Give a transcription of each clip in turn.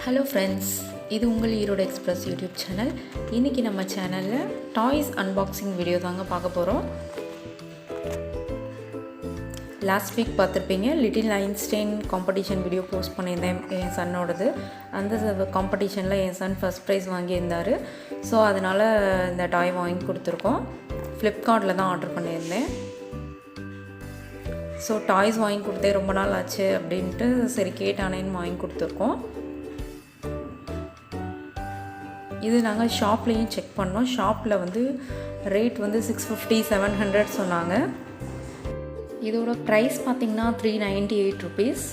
Hello friends, இது உங்கள் Erode express YouTube channel. இன்றைக்கி நம்ம சேனலில் டாய்ஸ் அன்பாக்சிங் வீடியோ தாங்க பார்க்க போகிறோம். லாஸ்ட் வீக் பார்த்துருப்பீங்க, little Einstein competition video post பண்ணியிருந்தேன் என் சன்னோடது. அந்த காம்படிஷனில் என் சன் ஃபஸ்ட் ப்ரைஸ் வாங்கியிருந்தார். ஸோ அதனால் இந்த டாய் வாங்கி கொடுத்துருக்கோம். ஃப்ளிப்கார்ட்டில் தான் ஆர்டர் பண்ணியிருந்தேன். ஸோ டாய்ஸ் வாங்கி கொடுத்தே ரொம்ப நாள் ஆச்சு அப்படின்ட்டு சரி கேட்டானேன்னு வாங்கி கொடுத்துருக்கோம். இது நாங்கள் ஷாப்லேயும் செக் பண்ணோம். ஷாப்பில் வந்து ரேட் வந்து 650 700 சொன்னாங்க. இதோட ப்ரைஸ் பார்த்திங்கன்னா 398 rupees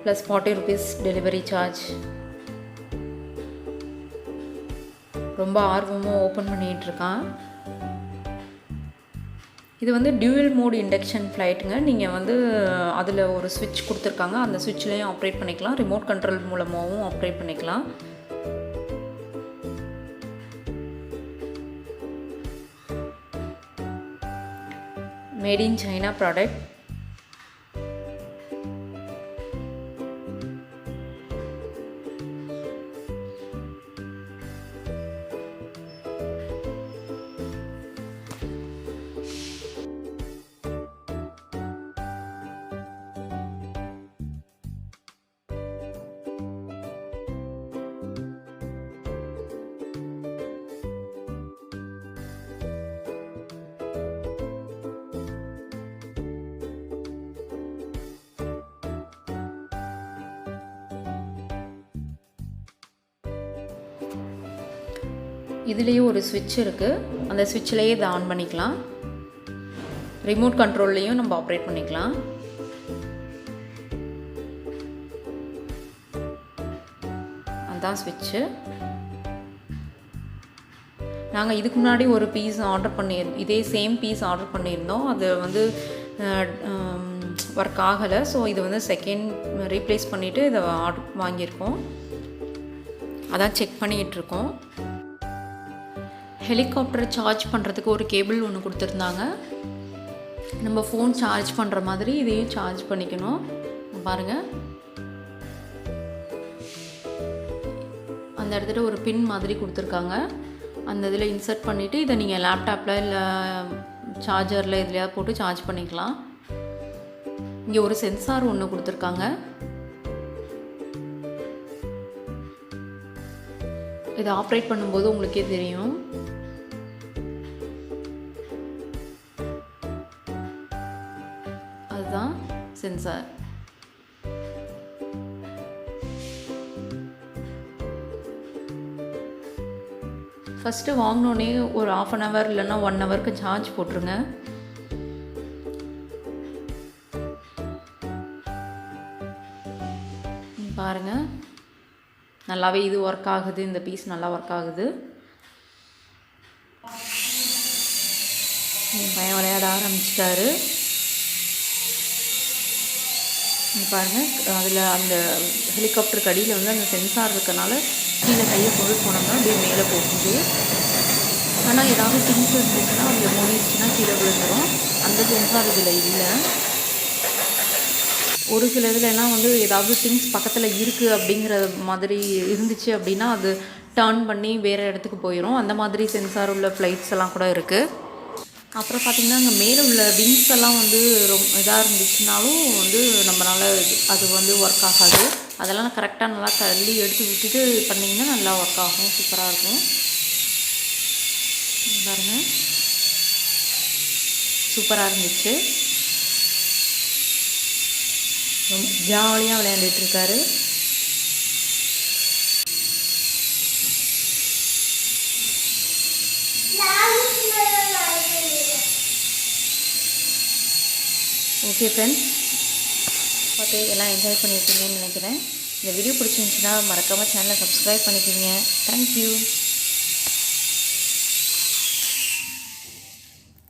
plus 40 rupees delivery charge. ரொம்ப ஆர்வமாக ஓப்பன் பண்ணிகிட்ருக்கான். இது வந்து டியூவல் மோட் இண்டக்ஷன் ஃப்ளைட்டுங்க. நீங்கள் வந்து அதில் ஒரு ஸ்விட்ச் கொடுத்துருக்காங்க. அந்த ஸ்விட்ச்லேயும் ஆப்ரேட் பண்ணிக்கலாம், ரிமோட் கண்ட்ரோல் மூலமாகவும் ஆப்ரேட் பண்ணிக்கலாம். Made in China product. இதுலேயே ஒரு ஸ்விட்ச் இருக்குது. அந்த ஸ்விட்ச்லேயே இதை ஆன் பண்ணிக்கலாம். ரிமோட் கண்ட்ரோல்லையும் நம்ம ஆப்ரேட் பண்ணிக்கலாம். அதுதான் ஸ்விட்ச்சு. நாங்கள் இதுக்கு முன்னாடி ஒரு பீஸ் ஆர்டர் பண்ணியிருந்தோம். இதே சேம் பீஸ் ஆர்டர் பண்ணியிருந்தோம். அது வந்து ஒர்க் ஆகலை. ஸோ இது வந்து செகண்ட் ரீப்ளேஸ் பண்ணிவிட்டு இதை வாங்கியிருக்கோம். அதான் செக் பண்ணிகிட்ருக்கோம். ஹெலிகாப்டரை சார்ஜ் பண்ணுறதுக்கு ஒரு கேபிள் ஒன்று கொடுத்துருந்தாங்க. நம்ம ஃபோன் சார்ஜ் பண்ணுற மாதிரி இதையும் சார்ஜ் பண்ணிக்கணும். பாருங்கள், அந்த இடத்துல ஒரு பின் மாதிரி கொடுத்துருக்காங்க. அந்த இதில் இன்சர்ட் பண்ணிவிட்டு இதை நீங்கள் லேப்டாப்பில் இல்லை சார்ஜரில் எதுலையாவது போட்டு சார்ஜ் பண்ணிக்கலாம். இங்கே ஒரு சென்சார் ஒன்று கொடுத்துருக்காங்க. இதை ஆப்ரேட் பண்ணும்போது உங்களுக்கே தெரியும். அதுதான் சென்சார். ஃபஸ்ட்டு வாங்கினோடனே ஒரு 1/2 hour இல்லைன்னா 1 hourக்கு சார்ஜ் போட்டுருங்க. பாருங்கள், நல்லாவே இது ஒர்க் ஆகுது. இந்த பீஸ் நல்லா ஒர்க் ஆகுது. என் பையன் விளையாட ஆரம்பிச்சிட்டாரு. பாருங்கள், அதில் அந்த ஹெலிகாப்டருக்கு அடியில் வந்து அந்த சென்சார் இருக்கனால கீழே கையை கொண்டு போனோம்னா அப்படியே மேலே போகுது. ஆனால் ஏதாவது திங்ஸ் இருந்துச்சுன்னா அதில் மூடிடுச்சுன்னா கீழே விழுந்துடும். அந்த சென்சார் இதில் இல்லை. ஒரு சில இதுலலாம் வந்து ஏதாவது திங்ஸ் பக்கத்தில் இருக்குது அப்படிங்கிற மாதிரி இருந்துச்சு அப்படின்னா அது டர்ன் பண்ணி வேறு இடத்துக்கு போயிடும். அந்த மாதிரி சென்சார் உள்ள ஃப்ளைட்ஸ் எல்லாம் கூட இருக்குது. அப்புறம் பார்த்திங்கன்னா அங்கே மேலே உள்ள விங்ஸ் எல்லாம் வந்து ரொம்ப இதாக இருந்துச்சுனாலும் வந்து நம்மளால் அது வந்து ஒர்க் ஆகாது. அதெல்லாம் கரெக்டாக நல்லா தள்ளி எடுத்து விட்டுட்டு பண்ணிங்கன்னா நல்லா ஒர்க் ஆகும். சூப்பராக இருக்கும். பாருங்கள், சூப்பராக இருந்துச்சு. ரொம்ப ஜாலியாக விளையாண்டுட்டுருக்காரு. ஓகே ஃப்ரெண்ட்ஸ், பார்த்து எல்லாம் என்ஜாய் பண்ணியிருக்கீங்கன்னு நினைக்கிறேன். இந்த வீடியோ பிடிச்சிருந்துச்சுன்னா மறக்காமல் சேனலை சப்ஸ்கிரைப் பண்ணிக்கோங்க. தேங்க்யூ.